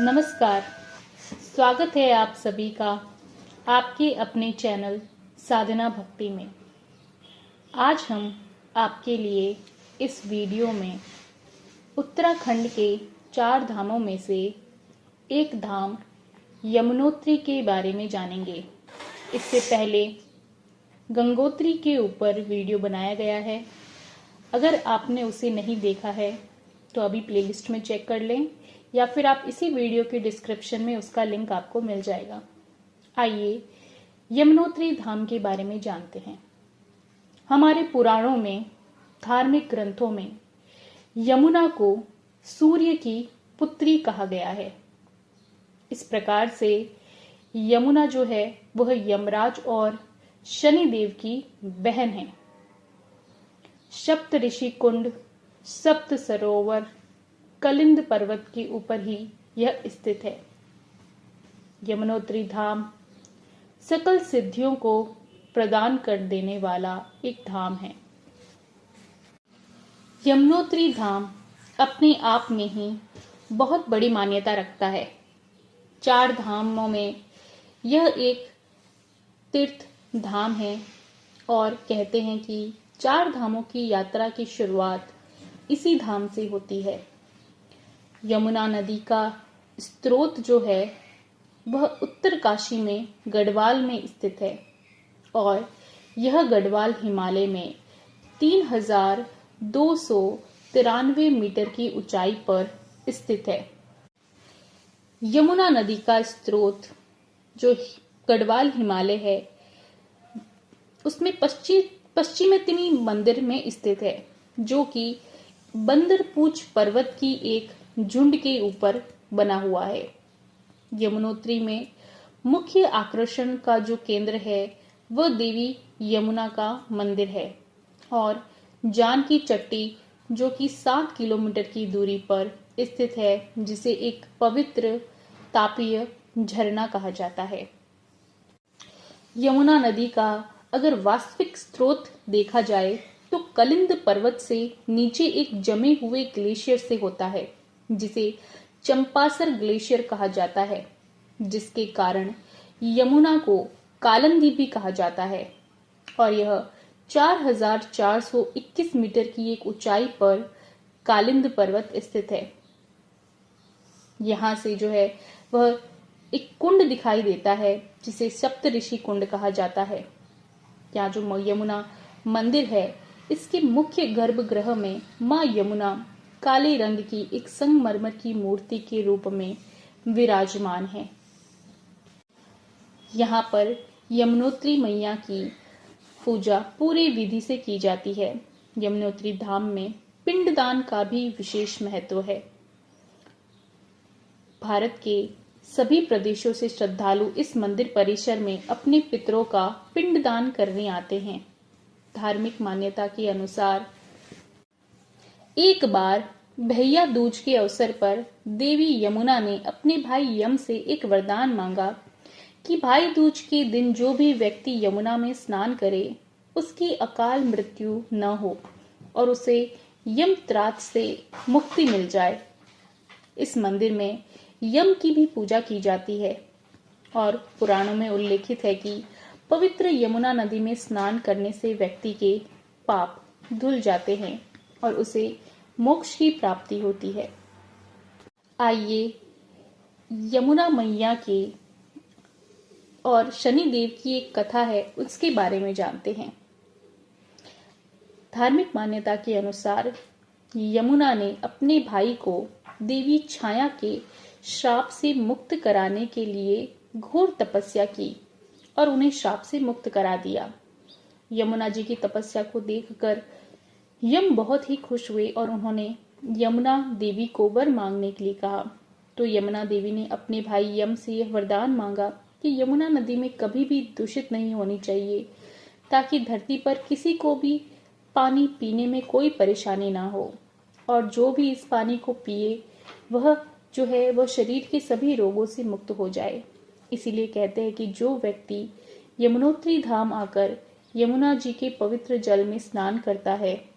नमस्कार। स्वागत है आप सभी का आपके अपने चैनल साधना भक्ति में। आज हम आपके लिए इस वीडियो में उत्तराखंड के 4 धामों में से एक धाम यमुनोत्री के बारे में जानेंगे। इससे पहले गंगोत्री के ऊपर वीडियो बनाया गया है। अगर आपने उसे नहीं देखा है तो अभी प्लेलिस्ट में चेक कर लें या फिर आप इसी वीडियो के डिस्क्रिप्शन में उसका लिंक आपको मिल जाएगा। आइए यमुनोत्री धाम के बारे में जानते हैं। हमारे पुराणों में, धार्मिक ग्रंथों में यमुना को सूर्य की पुत्री कहा गया है। इस प्रकार से यमुना जो है वह यमराज और शनिदेव की बहन है। सप्त ऋषि कुंड, सप्त सरोवर, कलिंद पर्वत के ऊपर ही यह स्थित है। यमुनोत्री धाम सकल सिद्धियों को प्रदान कर देने वाला एक धाम है। यमुनोत्री धाम अपने आप में ही बहुत बड़ी मान्यता रखता है। 4 धामों में यह एक तीर्थ धाम है और कहते हैं कि 4 धामों की यात्रा की शुरुआत इसी धाम से होती है। यमुना नदी का स्रोत जो है वह उत्तरकाशी में गढ़वाल में स्थित है और यह गढ़वाल हिमालय में 3293 मीटर की ऊंचाई पर स्थित है। यमुना नदी का स्रोत जो गढ़वाल हिमालय है उसमें पश्चिमी मंदिर में स्थित है, जो कि बंदरपूछ पर्वत की एक झुंड के ऊपर बना हुआ है। यमुनोत्री में मुख्य आकर्षण का जो केंद्र है वह देवी यमुना का मंदिर है और जानकी चट्टी जो कि 7 किलोमीटर की दूरी पर स्थित है, जिसे एक पवित्र तापीय झरना कहा जाता है। यमुना नदी का अगर वास्तविक स्रोत देखा जाए तो कलिंद पर्वत से नीचे एक जमे हुए ग्लेशियर से होता है, जिसे चंपासर ग्लेशियर कहा जाता है, जिसके कारण यमुना को कालंदी भी कहा जाता है और यह 4421 मीटर की एक ऊंचाई पर कालिंद पर्वत स्थित है। यहाँ से जो है वह एक कुंड दिखाई देता है जिसे सप्तऋषि कुंड कहा जाता है। यहाँ जो यमुना मंदिर है इसके मुख्य गर्भगृह में माँ यमुना काले रंग की एक संगमरमर की मूर्ति के रूप में विराजमान है। यहाँ पर यमुनोत्री मैया की पूजा पूरी विधि से की जाती है। यमुनोत्री धाम में पिंडदान का भी विशेष महत्व है। भारत के सभी प्रदेशों से श्रद्धालु इस मंदिर परिसर में अपने पितरों का पिंडदान करने आते हैं। धार्मिक मान्यता के अनुसार एक बार भैया दूज के अवसर पर देवी यमुना ने अपने भाई यम से एक वरदान मांगा कि भाई दूज के दिन जो भी व्यक्ति यमुना में स्नान करे उसकी अकाल मृत्यु न हो और उसे यम त्रास से मुक्ति मिल जाए। इस मंदिर में यम की भी पूजा की जाती है और पुराणों में उल्लेखित है कि पवित्र यमुना नदी में स्नान करने से व्यक्ति के पाप धुल जाते हैं और उसे मोक्ष की प्राप्ति होती है। आइए यमुना मैया के और शनिदेव की एक कथा है उसके बारे में जानते हैं। धार्मिक मान्यता के अनुसार यमुना ने अपने भाई को देवी छाया के श्राप से मुक्त कराने के लिए घोर तपस्या की और उन्हें श्राप से मुक्त करा दिया। यमुना जी की तपस्या को देखकर यम बहुत ही खुश हुए और उन्होंने यमुना देवी को वर मांगने के लिए कहा। तो यमुना देवी ने अपने भाई यम से यह वरदान मांगा कि यमुना नदी में कभी भी दूषित नहीं होनी चाहिए, ताकि धरती पर किसी को भी पानी पीने में कोई परेशानी ना हो और जो भी इस पानी को पिए वह जो है वह शरीर के सभी रोगों से मुक्त हो जाए। इसीलिए कहते हैं कि जो व्यक्ति यमुनोत्री धाम आकर यमुना जी के पवित्र जल में स्नान करता है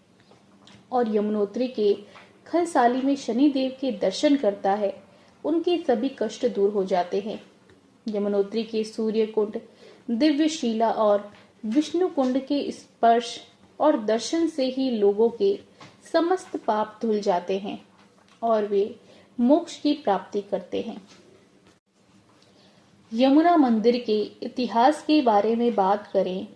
और यमुनोत्री के खलसाली में शनिदेव के दर्शन करता है उनके सभी कष्ट दूर हो जाते हैं। यमुनोत्री के सूर्य कुंड, दिव्य शिला और विष्णु कुंड के स्पर्श और दर्शन से ही लोगों के समस्त पाप धुल जाते हैं और वे मोक्ष की प्राप्ति करते हैं। यमुना मंदिर के इतिहास के बारे में बात करें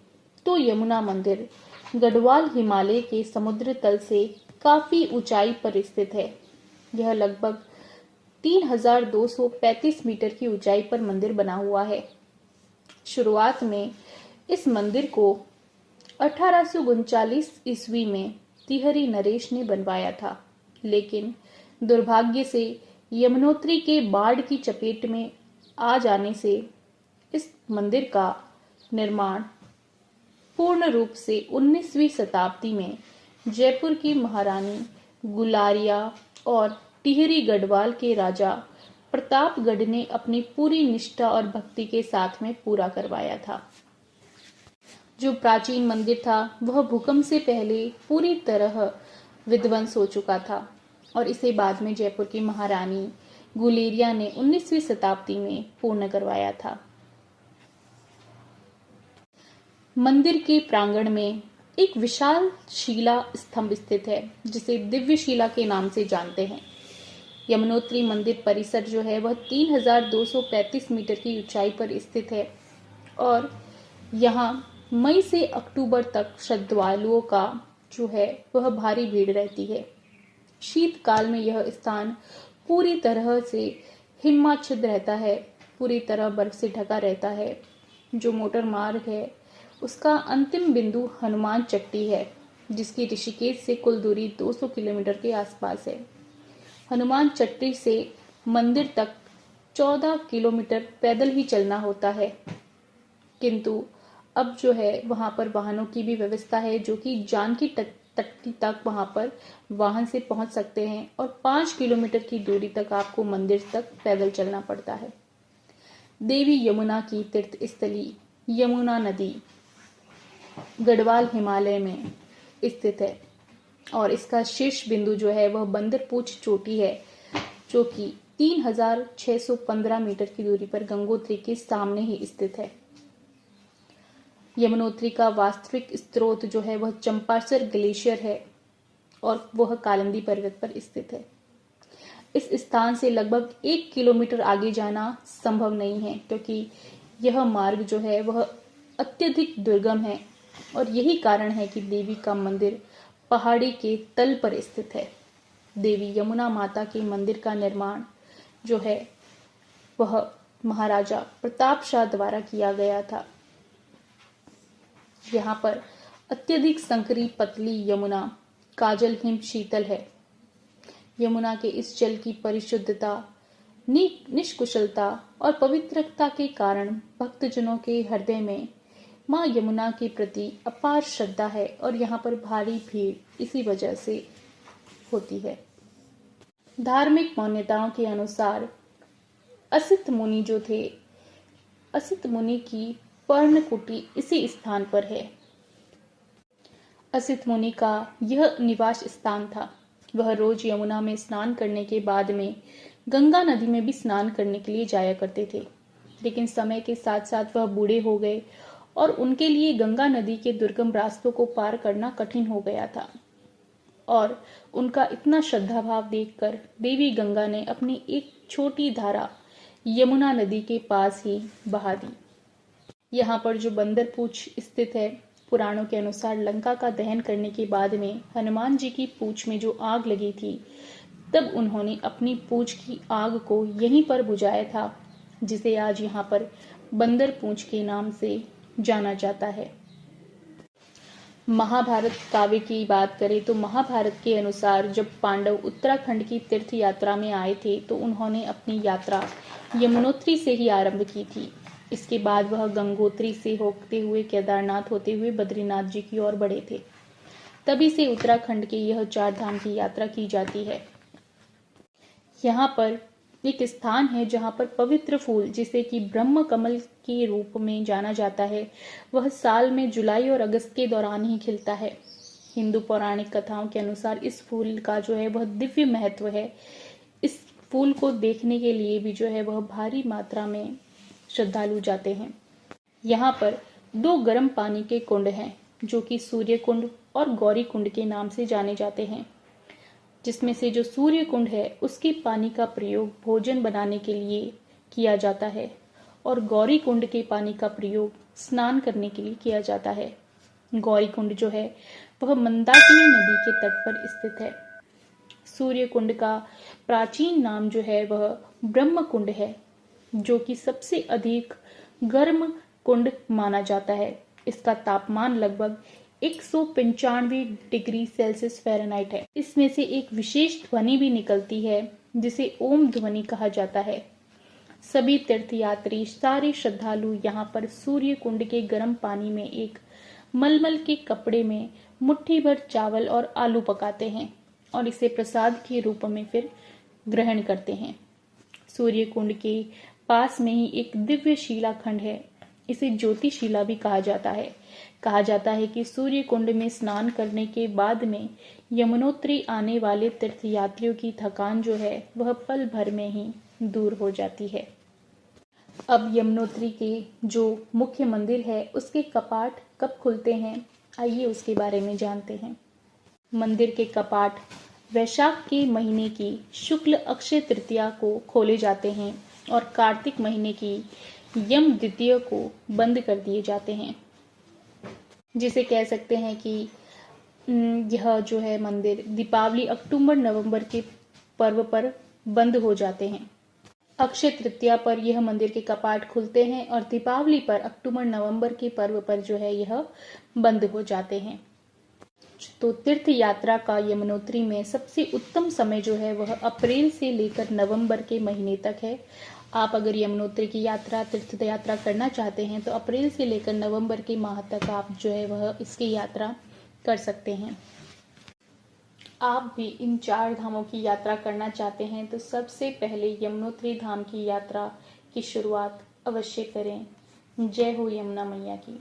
तो यमुना मंदिर गढ़वाल हिमालय के समुद्र तल से काफी ऊंचाई पर स्थित है। यह लगभग 3235 मीटर की ऊंचाई पर मंदिर बना हुआ है। शुरुआत में इस मंदिर को 1839 ईस्वी में तिहरी नरेश ने बनवाया था, लेकिन दुर्भाग्य से यमुनोत्री के बाढ़ की चपेट में आ जाने से इस मंदिर का निर्माण पूर्ण रूप से 19वीं शताब्दी में जयपुर की महारानी गुलारिया और टिहरी गढ़वाल के राजा प्रतापगढ़ ने अपनी पूरी निष्ठा और भक्ति के साथ में पूरा करवाया था। जो प्राचीन मंदिर था वह भूकंप से पहले पूरी तरह विध्वंस हो चुका था और इसे बाद में जयपुर की महारानी गुलेरिया ने 19वीं शताब्दी में पूर्ण करवाया था। मंदिर के प्रांगण में एक विशाल शिला स्तंभ स्थित है जिसे दिव्य शिला के नाम से जानते हैं। यमुनोत्री मंदिर परिसर जो है वह 3235 मीटर की ऊंचाई पर स्थित है और यहाँ मई से अक्टूबर तक श्रद्धालुओं का जो है वह भारी भीड़ रहती है। शीतकाल में यह स्थान पूरी तरह से हिमाच्छादित रहता है, पूरी तरह बर्फ से ढका रहता है। जो मोटर मार्ग है उसका अंतिम बिंदु हनुमान चट्टी है, जिसकी ऋषिकेश से कुल दूरी 200 किलोमीटर के आसपास है। हनुमान चट्टी से मंदिर तक 14 किलोमीटर पैदल ही चलना होता है, किंतु अब जो है वहां पर वाहनों की भी व्यवस्था है जो कि जानकी तट्टी तक वहां पर वाहन से पहुंच सकते हैं और 5 किलोमीटर की दूरी तक आपको मंदिर तक पैदल चलना पड़ता है। देवी यमुना की तीर्थ स्थली यमुना नदी गढ़वाल हिमालय में स्थित है और इसका शीर्ष बिंदु जो है वह बंदरपूछ चोटी है, जो कि 3615 मीटर की दूरी पर गंगोत्री के सामने ही स्थित है। यमुनोत्री का वास्तविक स्रोत जो है वह चंपासर ग्लेशियर है और वह कालिंदी पर्वत पर स्थित है। इस स्थान से लगभग 1 किलोमीटर आगे जाना संभव नहीं है, क्योंकि यह मार्ग जो है वह अत्यधिक दुर्गम है और यही कारण है कि देवी का मंदिर पहाड़ी के तल पर स्थित है। देवी यमुना माता के मंदिर का निर्माण जो है वह महाराजा प्रताप शाह द्वारा किया गया था। यहाँ पर अत्यधिक संकरी पतली यमुना काजल हिम शीतल है। यमुना के इस जल की परिशुद्धता, निष्कुशलता और पवित्रता के कारण भक्तजनों के हृदय में मां यमुना के प्रति अपार श्रद्धा है और यहाँ पर भारी भीड़ इसी वजह से होती है। धार्मिक मान्यताओं के अनुसार असित मुनि जो थे, असित मुनि की पर्णकुटी इसी स्थान पर है। असित मुनि का यह निवास स्थान था। वह रोज यमुना में स्नान करने के बाद में गंगा नदी में भी स्नान करने के लिए जाया करते थे, लेकिन समय के साथ साथ वह बूढ़े हो गए और उनके लिए गंगा नदी के दुर्गम रास्तों को पार करना कठिन हो गया था और उनका इतना श्रद्धा भाव देखकर देवी गंगा ने अपनी एक छोटी धारा यमुना नदी के पास ही बहा दी। यहाँ पर जो बंदरपूछ स्थित है, पुराणों के अनुसार लंका का दहन करने के बाद में हनुमान जी की पूंछ में जो आग लगी थी, तब उन्होंने अपनी पूंछ की आग को यहीं पर बुझाया था, जिसे आज यहाँ पर बंदरपूछ के नाम से जाना जाता है। महाभारत काव्य की बात करें तो महाभारत के अनुसार जब पांडव उत्तराखंड की तीर्थ यात्रा में आए थे तो उन्होंने अपनी यात्रा यमुनोत्री से ही आरंभ की थी। इसके बाद वह गंगोत्री से होते हुए केदारनाथ होते हुए बद्रीनाथ जी की ओर बढ़े थे। तभी से उत्तराखंड के यह 4 धाम की यात्रा की जाती है। यहाँ पर एक स्थान है जहाँ पर पवित्र फूल, जिसे कि ब्रह्म कमल के रूप में जाना जाता है, वह साल में जुलाई और अगस्त के दौरान ही खिलता है। हिंदू पौराणिक कथाओं के अनुसार इस फूल का जो है वह दिव्य महत्व है। इस फूल को देखने के लिए भी जो है वह भारी मात्रा में श्रद्धालु जाते हैं। यहाँ पर 2 गर्म पानी के कुंड हैं जो कि सूर्य कुंड और गौरी कुंड के नाम से जाने जाते हैं, जिसमें से जो सूर्य कुंड है उसके पानी का प्रयोग भोजन बनाने के लिए किया जाता है और गौरी कुंड के पानी का प्रयोग स्नान करने के लिए किया जाता है। गौरी कुंड जो है वह मंदाकिनी नदी के तट पर स्थित है। सूर्य कुंड का प्राचीन नाम जो है वह ब्रह्म कुंड है, जो कि सबसे अधिक गर्म कुंड माना जाता है। इसका तापमान लगभग 195 डिग्री सेल्सियस फ़ारेनहाइट है। इसमें से एक विशेष ध्वनि भी निकलती है जिसे ओम ध्वनि कहा जाता है। सभी तीर्थयात्री, सारे श्रद्धालु यहाँ पर सूर्य कुंड के गर्म पानी में एक मलमल के कपड़े में मुट्ठी भर चावल और आलू पकाते हैं और इसे प्रसाद के रूप में फिर ग्रहण करते हैं। सूर्य कुंड के पास में ही एक दिव्य शिला खंड है। इसे ज्योतिशिला भी कहा जाता है। कहा जाता है कि सूर्य कुंड में स्नान करने के बाद में यमुनोत्री आने वाले तीर्थयात्रियों की थकान जो है वह पल भर में ही दूर हो जाती है। अब यमुनोत्री के जो मुख्य मंदिर है उसके कपाट कब खुलते हैं, आइए उसके बारे में जानते हैं। मंदिर के कपाट वैशाख के महीने की शुक्ल अक्षय तृतीया को खोले जाते हैं और कार्तिक महीने की यम द्वितीया को बंद कर दिए जाते हैं, जिसे कह सकते हैं कि यह जो है मंदिर दीपावली अक्टूबर नवंबर के पर्व पर बंद हो जाते हैं। अक्षय तृतीया पर यह मंदिर के कपाट खुलते हैं और दीपावली पर अक्टूबर नवंबर के पर्व पर जो है यह बंद हो जाते हैं। तो तीर्थ यात्रा का यमुनोत्री में सबसे उत्तम समय जो है वह अप्रैल से लेकर नवंबर के महीने तक है। आप अगर यमुनोत्री की यात्रा, तीर्थ यात्रा करना चाहते हैं तो अप्रैल से लेकर नवंबर के माह तक आप जो है वह इसकी यात्रा कर सकते हैं। आप भी इन 4 धामों की यात्रा करना चाहते हैं तो सबसे पहले यमुनोत्री धाम की यात्रा की शुरुआत अवश्य करें। जय हो यमुना मैया की।